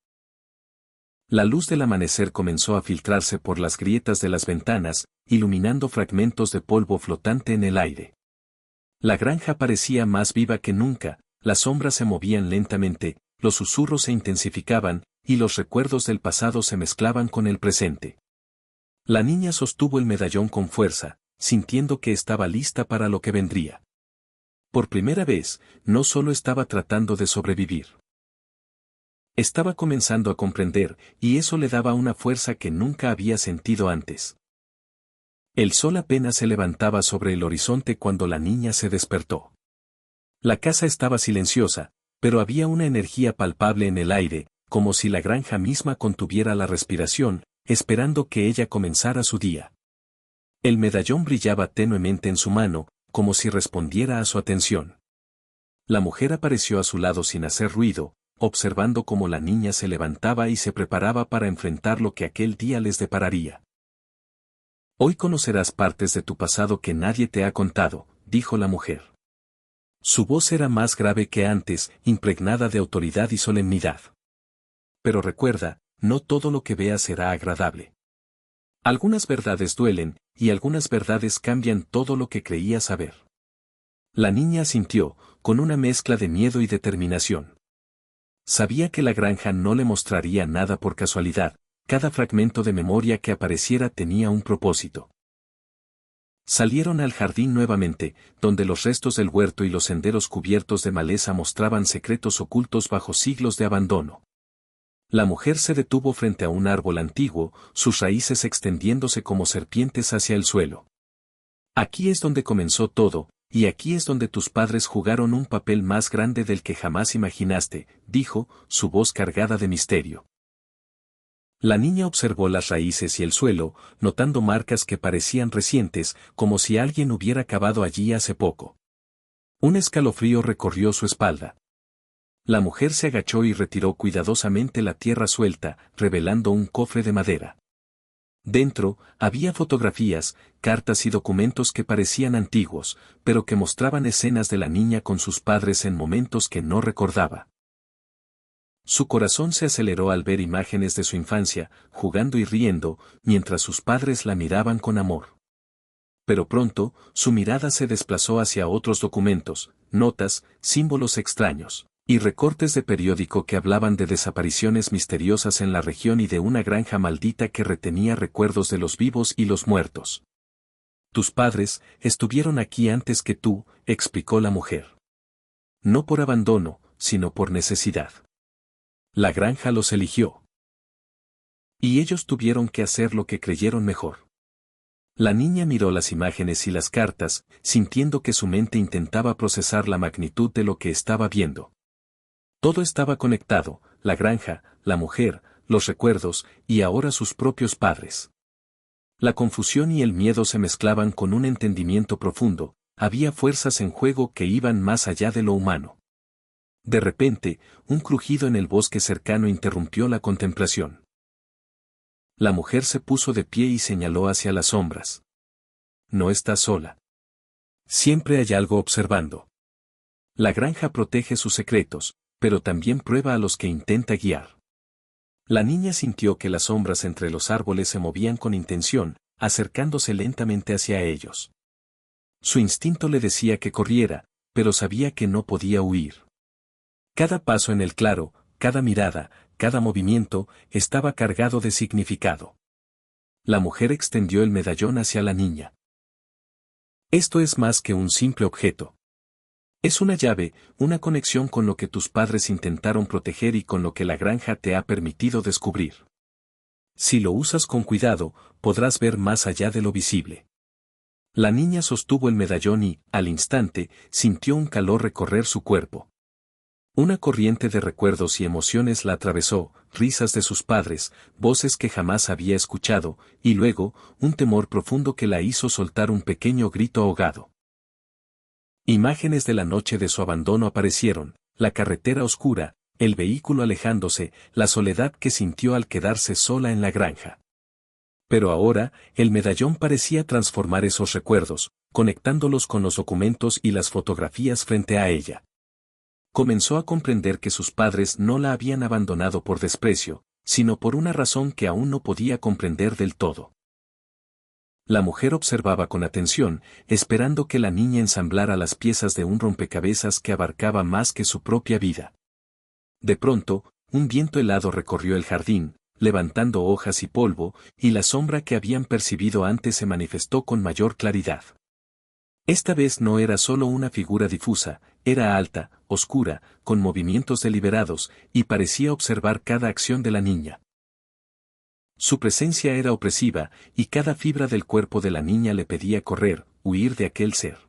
La luz del amanecer comenzó a filtrarse por las grietas de las ventanas, iluminando fragmentos de polvo flotante en el aire. La granja parecía más viva que nunca, las sombras se movían lentamente, los susurros se intensificaban, y los recuerdos del pasado se mezclaban con el presente. La niña sostuvo el medallón con fuerza, sintiendo que estaba lista para lo que vendría. Por primera vez, no solo estaba tratando de sobrevivir. Estaba comenzando a comprender, y eso le daba una fuerza que nunca había sentido antes. El sol apenas se levantaba sobre el horizonte cuando la niña se despertó. La casa estaba silenciosa, pero había una energía palpable en el aire, como si la granja misma contuviera la respiración, esperando que ella comenzara su día. El medallón brillaba tenuemente en su mano, como si respondiera a su atención. La mujer apareció a su lado sin hacer ruido, observando cómo la niña se levantaba y se preparaba para enfrentar lo que aquel día les depararía. Hoy conocerás partes de tu pasado que nadie te ha contado, dijo la mujer. Su voz era más grave que antes, impregnada de autoridad y solemnidad. Pero recuerda, no todo lo que veas será agradable. Algunas verdades duelen, y algunas verdades cambian todo lo que creías saber. La niña asintió, con una mezcla de miedo y determinación. Sabía que la granja no le mostraría nada por casualidad, cada fragmento de memoria que apareciera tenía un propósito. Salieron al jardín nuevamente, donde los restos del huerto y los senderos cubiertos de maleza mostraban secretos ocultos bajo siglos de abandono. La mujer se detuvo frente a un árbol antiguo, sus raíces extendiéndose como serpientes hacia el suelo. Aquí es donde comenzó todo, y aquí es donde tus padres jugaron un papel más grande del que jamás imaginaste, dijo, su voz cargada de misterio. La niña observó las raíces y el suelo, notando marcas que parecían recientes, como si alguien hubiera cavado allí hace poco. Un escalofrío recorrió su espalda. La mujer se agachó y retiró cuidadosamente la tierra suelta, revelando un cofre de madera. Dentro, había fotografías, cartas y documentos que parecían antiguos, pero que mostraban escenas de la niña con sus padres en momentos que no recordaba. Su corazón se aceleró al ver imágenes de su infancia, jugando y riendo, mientras sus padres la miraban con amor. Pero pronto, su mirada se desplazó hacia otros documentos, notas, símbolos extraños, y recortes de periódico que hablaban de desapariciones misteriosas en la región y de una granja maldita que retenía recuerdos de los vivos y los muertos. Tus padres estuvieron aquí antes que tú, explicó la mujer. No por abandono, sino por necesidad. La granja los eligió. Y ellos tuvieron que hacer lo que creyeron mejor. La niña miró las imágenes y las cartas, sintiendo que su mente intentaba procesar la magnitud de lo que estaba viendo. Todo estaba conectado, la granja, la mujer, los recuerdos, y ahora sus propios padres. La confusión y el miedo se mezclaban con un entendimiento profundo, había fuerzas en juego que iban más allá de lo humano. De repente, un crujido en el bosque cercano interrumpió la contemplación. La mujer se puso de pie y señaló hacia las sombras. No estás sola. Siempre hay algo observando. La granja protege sus secretos, pero también prueba a los que intenta guiar. La niña sintió que las sombras entre los árboles se movían con intención, acercándose lentamente hacia ellos. Su instinto le decía que corriera, pero sabía que no podía huir. Cada paso en el claro, cada mirada, cada movimiento, estaba cargado de significado. La mujer extendió el medallón hacia la niña. Esto es más que un simple objeto. Es una llave, una conexión con lo que tus padres intentaron proteger y con lo que la granja te ha permitido descubrir. Si lo usas con cuidado, podrás ver más allá de lo visible. La niña sostuvo el medallón y, al instante, sintió un calor recorrer su cuerpo. Una corriente de recuerdos y emociones la atravesó, risas de sus padres, voces que jamás había escuchado, y luego, un temor profundo que la hizo soltar un pequeño grito ahogado. Imágenes de la noche de su abandono aparecieron, la carretera oscura, el vehículo alejándose, la soledad que sintió al quedarse sola en la granja. Pero ahora, el medallón parecía transformar esos recuerdos, conectándolos con los documentos y las fotografías frente a ella. Comenzó a comprender que sus padres no la habían abandonado por desprecio, sino por una razón que aún no podía comprender del todo. La mujer observaba con atención, esperando que la niña ensamblara las piezas de un rompecabezas que abarcaba más que su propia vida. De pronto, un viento helado recorrió el jardín, levantando hojas y polvo, y la sombra que habían percibido antes se manifestó con mayor claridad. Esta vez no era solo una figura difusa, era alta, oscura, con movimientos deliberados, y parecía observar cada acción de la niña. Su presencia era opresiva, y cada fibra del cuerpo de la niña le pedía correr, huir de aquel ser.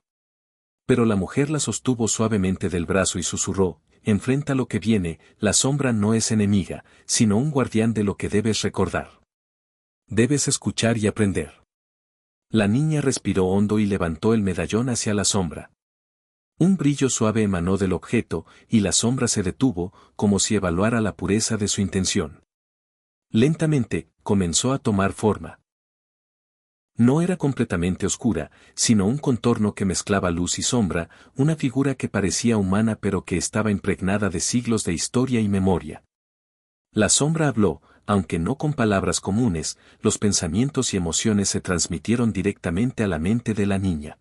Pero la mujer la sostuvo suavemente del brazo y susurró: enfrenta lo que viene, la sombra no es enemiga, sino un guardián de lo que debes recordar. Debes escuchar y aprender. La niña respiró hondo y levantó el medallón hacia la sombra. Un brillo suave emanó del objeto, y la sombra se detuvo, como si evaluara la pureza de su intención. Lentamente, comenzó a tomar forma. No era completamente oscura, sino un contorno que mezclaba luz y sombra, una figura que parecía humana pero que estaba impregnada de siglos de historia y memoria. La sombra habló, aunque no con palabras comunes, los pensamientos y emociones se transmitieron directamente a la mente de la niña.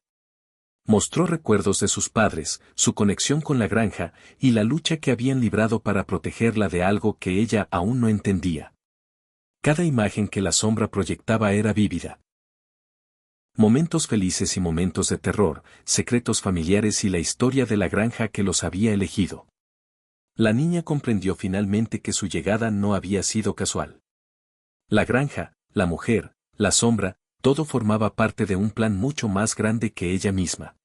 Mostró recuerdos de sus padres, su conexión con la granja, y la lucha que habían librado para protegerla de algo que ella aún no entendía. Cada imagen que la sombra proyectaba era vívida. Momentos felices y momentos de terror, secretos familiares y la historia de la granja que los había elegido. La niña comprendió finalmente que su llegada no había sido casual. La granja, la mujer, la sombra, todo formaba parte de un plan mucho más grande que ella misma.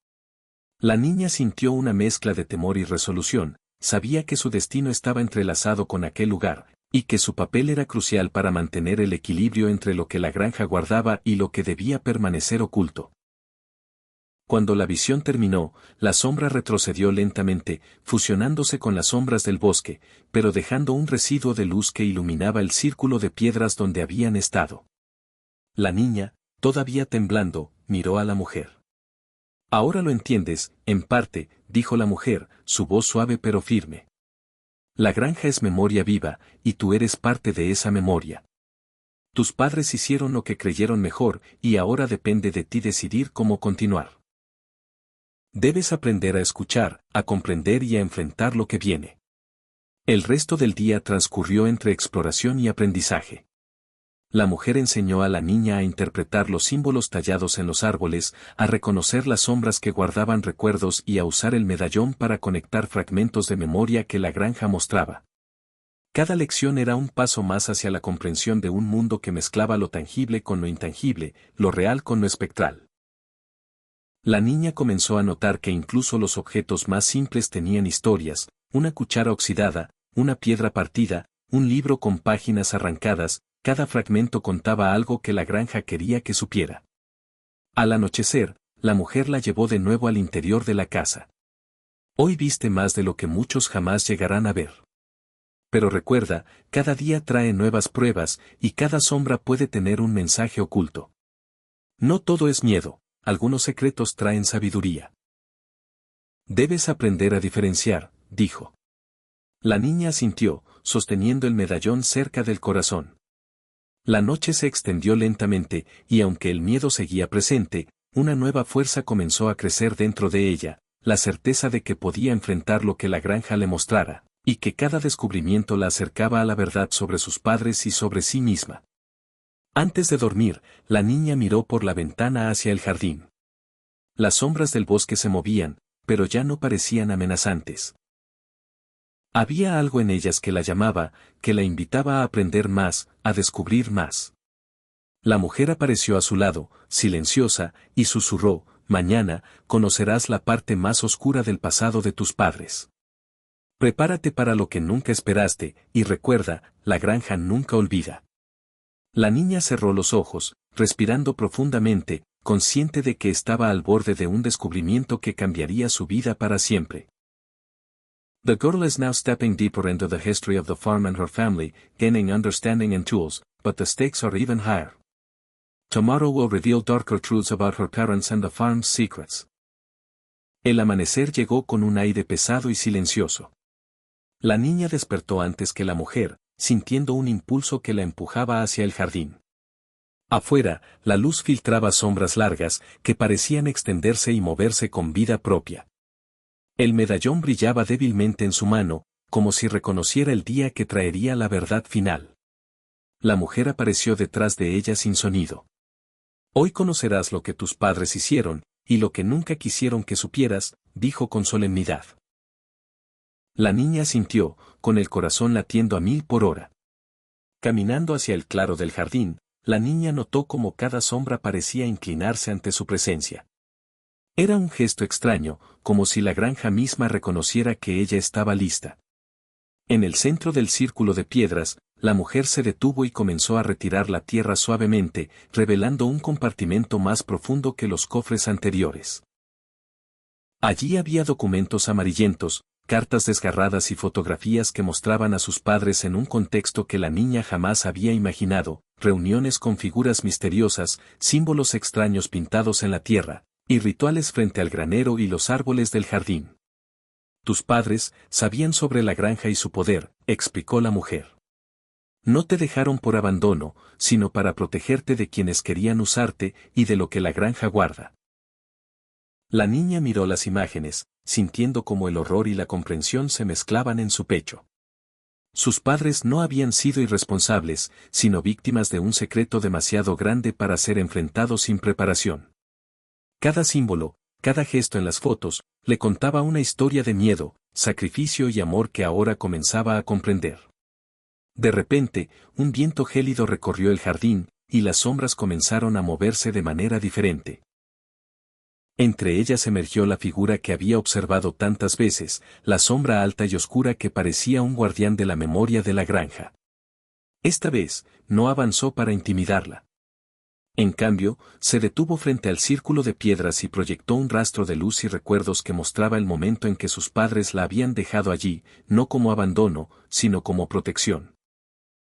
La niña sintió una mezcla de temor y resolución, sabía que su destino estaba entrelazado con aquel lugar, y que su papel era crucial para mantener el equilibrio entre lo que la granja guardaba y lo que debía permanecer oculto. Cuando la visión terminó, la sombra retrocedió lentamente, fusionándose con las sombras del bosque, pero dejando un residuo de luz que iluminaba el círculo de piedras donde habían estado. La niña, todavía temblando, miró a la mujer. Ahora lo entiendes, en parte, dijo la mujer, su voz suave pero firme. La granja es memoria viva, y tú eres parte de esa memoria. Tus padres hicieron lo que creyeron mejor, y ahora depende de ti decidir cómo continuar. Debes aprender a escuchar, a comprender y a enfrentar lo que viene. El resto del día transcurrió entre exploración y aprendizaje. La mujer enseñó a la niña a interpretar los símbolos tallados en los árboles, a reconocer las sombras que guardaban recuerdos y a usar el medallón para conectar fragmentos de memoria que la granja mostraba. Cada lección era un paso más hacia la comprensión de un mundo que mezclaba lo tangible con lo intangible, lo real con lo espectral. La niña comenzó a notar que incluso los objetos más simples tenían historias: una cuchara oxidada, una piedra partida, un libro con páginas arrancadas. Cada fragmento contaba algo que la granja quería que supiera. Al anochecer, la mujer la llevó de nuevo al interior de la casa. Hoy viste más de lo que muchos jamás llegarán a ver. Pero recuerda, cada día trae nuevas pruebas, y cada sombra puede tener un mensaje oculto. No todo es miedo, algunos secretos traen sabiduría. Debes aprender a diferenciar, dijo. La niña asintió, sosteniendo el medallón cerca del corazón. La noche se extendió lentamente, y aunque el miedo seguía presente, una nueva fuerza comenzó a crecer dentro de ella, la certeza de que podía enfrentar lo que la granja le mostrara, y que cada descubrimiento la acercaba a la verdad sobre sus padres y sobre sí misma. Antes de dormir, la niña miró por la ventana hacia el jardín. Las sombras del bosque se movían, pero ya no parecían amenazantes. Había algo en ellas que la llamaba, que la invitaba a aprender más, a descubrir más. La mujer apareció a su lado, silenciosa, y susurró: mañana, conocerás la parte más oscura del pasado de tus padres. Prepárate para lo que nunca esperaste, y recuerda, la granja nunca olvida. La niña cerró los ojos, respirando profundamente, consciente de que estaba al borde de un descubrimiento que cambiaría su vida para siempre. The girl is now stepping deeper into the history of the farm and her family, gaining understanding and tools, but the stakes are even higher. Tomorrow will reveal darker truths about her parents and the farm's secrets. El amanecer llegó con un aire pesado y silencioso. La niña despertó antes que la mujer, sintiendo un impulso que la empujaba hacia el jardín. Afuera, la luz filtraba sombras largas, que parecían extenderse y moverse con vida propia. El medallón brillaba débilmente en su mano, como si reconociera el día que traería la verdad final. La mujer apareció detrás de ella sin sonido. Hoy conocerás lo que tus padres hicieron, y lo que nunca quisieron que supieras, dijo con solemnidad. La niña sintió, con el corazón latiendo a 1000 por hora. Caminando hacia el claro del jardín, la niña notó cómo cada sombra parecía inclinarse ante su presencia. Era un gesto extraño, como si la granja misma reconociera que ella estaba lista. En el centro del círculo de piedras, la mujer se detuvo y comenzó a retirar la tierra suavemente, revelando un compartimento más profundo que los cofres anteriores. Allí había documentos amarillentos, cartas desgarradas y fotografías que mostraban a sus padres en un contexto que la niña jamás había imaginado, reuniones con figuras misteriosas, símbolos extraños pintados en la tierra, y rituales frente al granero y los árboles del jardín. Tus padres sabían sobre la granja y su poder, explicó la mujer. No te dejaron por abandono, sino para protegerte de quienes querían usarte y de lo que la granja guarda. La niña miró las imágenes, sintiendo cómo el horror y la comprensión se mezclaban en su pecho. Sus padres no habían sido irresponsables, sino víctimas de un secreto demasiado grande para ser enfrentado sin preparación. Cada símbolo, cada gesto en las fotos, le contaba una historia de miedo, sacrificio y amor que ahora comenzaba a comprender. De repente, un viento gélido recorrió el jardín, y las sombras comenzaron a moverse de manera diferente. Entre ellas emergió la figura que había observado tantas veces, la sombra alta y oscura que parecía un guardián de la memoria de la granja. Esta vez, no avanzó para intimidarla. En cambio, se detuvo frente al círculo de piedras y proyectó un rastro de luz y recuerdos que mostraba el momento en que sus padres la habían dejado allí, no como abandono, sino como protección.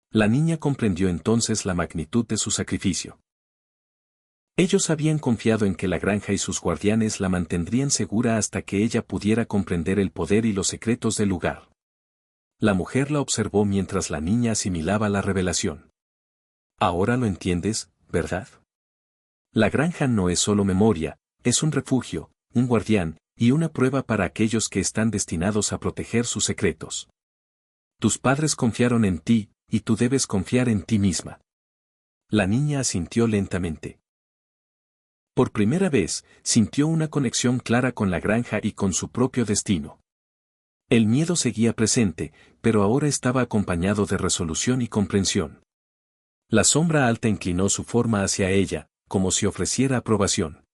La niña comprendió entonces la magnitud de su sacrificio. Ellos habían confiado en que la granja y sus guardianes la mantendrían segura hasta que ella pudiera comprender el poder y los secretos del lugar. La mujer la observó mientras la niña asimilaba la revelación. Ahora lo entiendes, ¿verdad? La granja no es solo memoria, es un refugio, un guardián, y una prueba para aquellos que están destinados a proteger sus secretos. Tus padres confiaron en ti, y tú debes confiar en ti misma. La niña asintió lentamente. Por primera vez, sintió una conexión clara con la granja y con su propio destino. El miedo seguía presente, pero ahora estaba acompañado de resolución y comprensión. La sombra alta inclinó su forma hacia ella, como si ofreciera aprobación.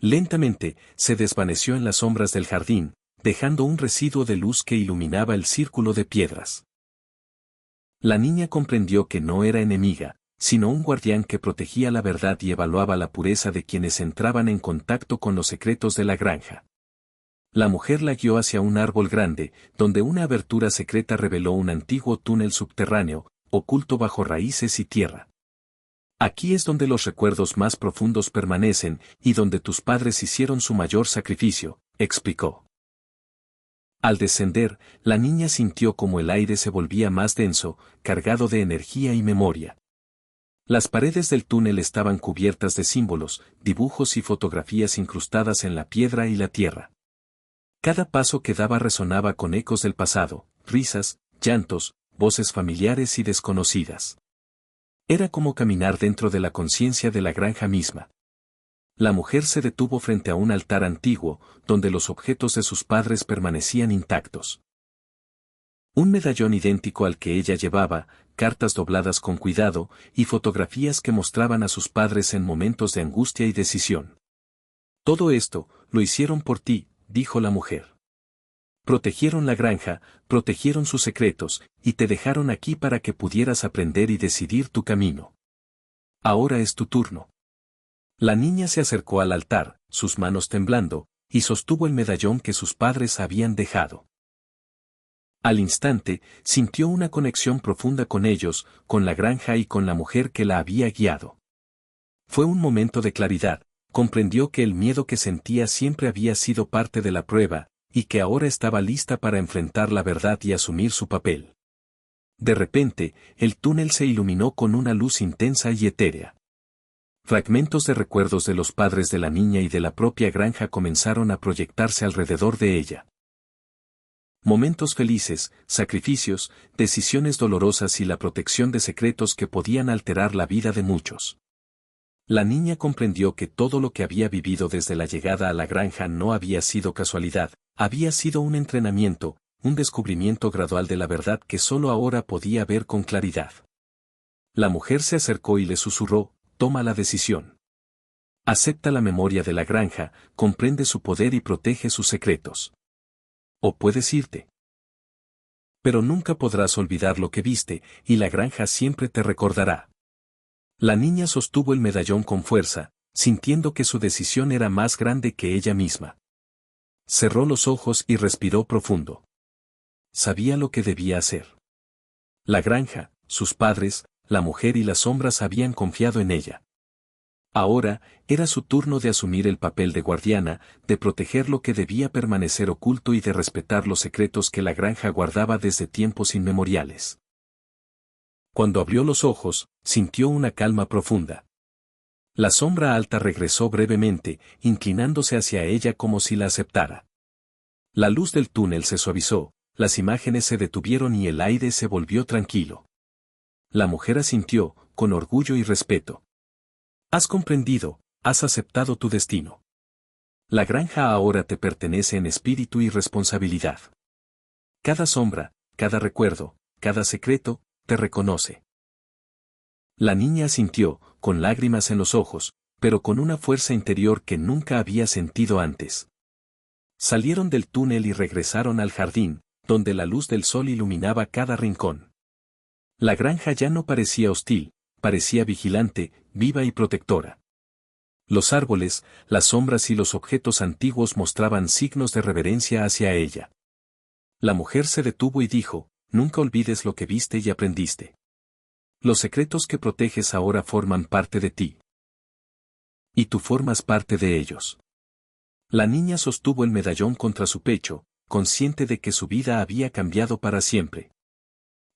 Lentamente, se desvaneció en las sombras del jardín, dejando un residuo de luz que iluminaba el círculo de piedras. La niña comprendió que no era enemiga, sino un guardián que protegía la verdad y evaluaba la pureza de quienes entraban en contacto con los secretos de la granja. La mujer la guió hacia un árbol grande, donde una abertura secreta reveló un antiguo túnel subterráneo, oculto bajo raíces y tierra. Aquí es donde los recuerdos más profundos permanecen, y donde tus padres hicieron su mayor sacrificio, explicó. Al descender, la niña sintió como el aire se volvía más denso, cargado de energía y memoria. Las paredes del túnel estaban cubiertas de símbolos, dibujos y fotografías incrustadas en la piedra y la tierra. Cada paso que daba resonaba con ecos del pasado, risas, llantos, voces familiares y desconocidas. Era como caminar dentro de la conciencia de la granja misma. La mujer se detuvo frente a un altar antiguo, donde los objetos de sus padres permanecían intactos. Un medallón idéntico al que ella llevaba, cartas dobladas con cuidado, y fotografías que mostraban a sus padres en momentos de angustia y decisión. Todo esto, lo hicieron por ti, dijo la mujer. Protegieron la granja, protegieron sus secretos, y te dejaron aquí para que pudieras aprender y decidir tu camino. Ahora es tu turno. La niña se acercó al altar, sus manos temblando, y sostuvo el medallón que sus padres habían dejado. Al instante, sintió una conexión profunda con ellos, con la granja y con la mujer que la había guiado. Fue un momento de claridad, comprendió que el miedo que sentía siempre había sido parte de la prueba, y que ahora estaba lista para enfrentar la verdad y asumir su papel. De repente, el túnel se iluminó con una luz intensa y etérea. Fragmentos de recuerdos de los padres de la niña y de la propia granja comenzaron a proyectarse alrededor de ella. Momentos felices, sacrificios, decisiones dolorosas y la protección de secretos que podían alterar la vida de muchos. La niña comprendió que todo lo que había vivido desde la llegada a la granja no había sido casualidad, había sido un entrenamiento, un descubrimiento gradual de la verdad que solo ahora podía ver con claridad. La mujer se acercó y le susurró, toma la decisión. Acepta la memoria de la granja, comprende su poder y protege sus secretos. O puedes irte. Pero nunca podrás olvidar lo que viste, y la granja siempre te recordará. La niña sostuvo el medallón con fuerza, sintiendo que su decisión era más grande que ella misma. Cerró los ojos y respiró profundo. Sabía lo que debía hacer. La granja, sus padres, la mujer y las sombras habían confiado en ella. Ahora, era su turno de asumir el papel de guardiana, de proteger lo que debía permanecer oculto y de respetar los secretos que la granja guardaba desde tiempos inmemoriales. Cuando abrió los ojos, sintió una calma profunda. La sombra alta regresó brevemente, inclinándose hacia ella como si la aceptara. La luz del túnel se suavizó, las imágenes se detuvieron y el aire se volvió tranquilo. La mujer asintió, con orgullo y respeto. Has comprendido, has aceptado tu destino. La granja ahora te pertenece en espíritu y responsabilidad. Cada sombra, cada recuerdo, cada secreto, te reconoce. La niña asintió, con lágrimas en los ojos, pero con una fuerza interior que nunca había sentido antes. Salieron del túnel y regresaron al jardín, donde la luz del sol iluminaba cada rincón. La granja ya no parecía hostil, parecía vigilante, viva y protectora. Los árboles, las sombras y los objetos antiguos mostraban signos de reverencia hacia ella. La mujer se detuvo y dijo, nunca olvides lo que viste y aprendiste. Los secretos que proteges ahora forman parte de ti. Y tú formas parte de ellos. La niña sostuvo el medallón contra su pecho, consciente de que su vida había cambiado para siempre.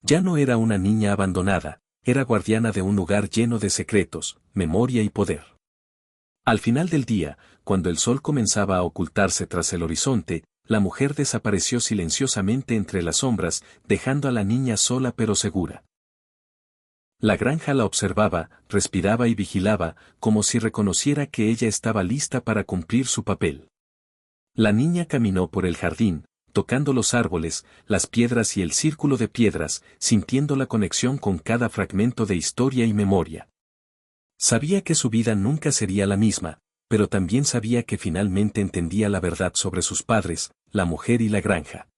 Ya no era una niña abandonada, era guardiana de un lugar lleno de secretos, memoria y poder. Al final del día, cuando el sol comenzaba a ocultarse tras el horizonte, la mujer desapareció silenciosamente entre las sombras, dejando a la niña sola pero segura. La granja la observaba, respiraba y vigilaba, como si reconociera que ella estaba lista para cumplir su papel. La niña caminó por el jardín, tocando los árboles, las piedras y el círculo de piedras, sintiendo la conexión con cada fragmento de historia y memoria. Sabía que su vida nunca sería la misma, pero también sabía que finalmente entendía la verdad sobre sus padres, la mujer y la granja.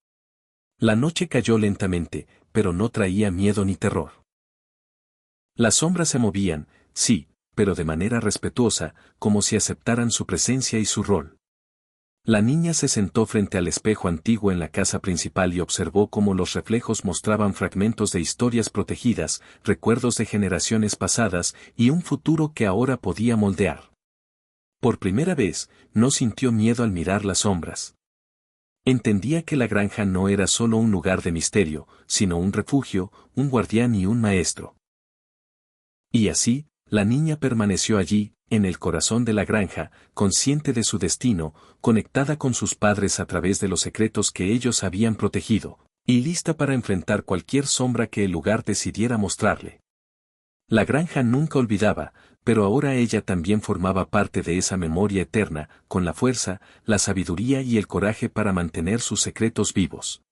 La noche cayó lentamente, pero no traía miedo ni terror. Las sombras se movían, sí, pero de manera respetuosa, como si aceptaran su presencia y su rol. La niña se sentó frente al espejo antiguo en la casa principal y observó cómo los reflejos mostraban fragmentos de historias protegidas, recuerdos de generaciones pasadas y un futuro que ahora podía moldear. Por primera vez, no sintió miedo al mirar las sombras. Entendía que la granja no era solo un lugar de misterio, sino un refugio, un guardián y un maestro. Y así, la niña permaneció allí, en el corazón de la granja, consciente de su destino, conectada con sus padres a través de los secretos que ellos habían protegido, y lista para enfrentar cualquier sombra que el lugar decidiera mostrarle. La granja nunca olvidaba, pero ahora ella también formaba parte de esa memoria eterna, con la fuerza, la sabiduría y el coraje para mantener sus secretos vivos.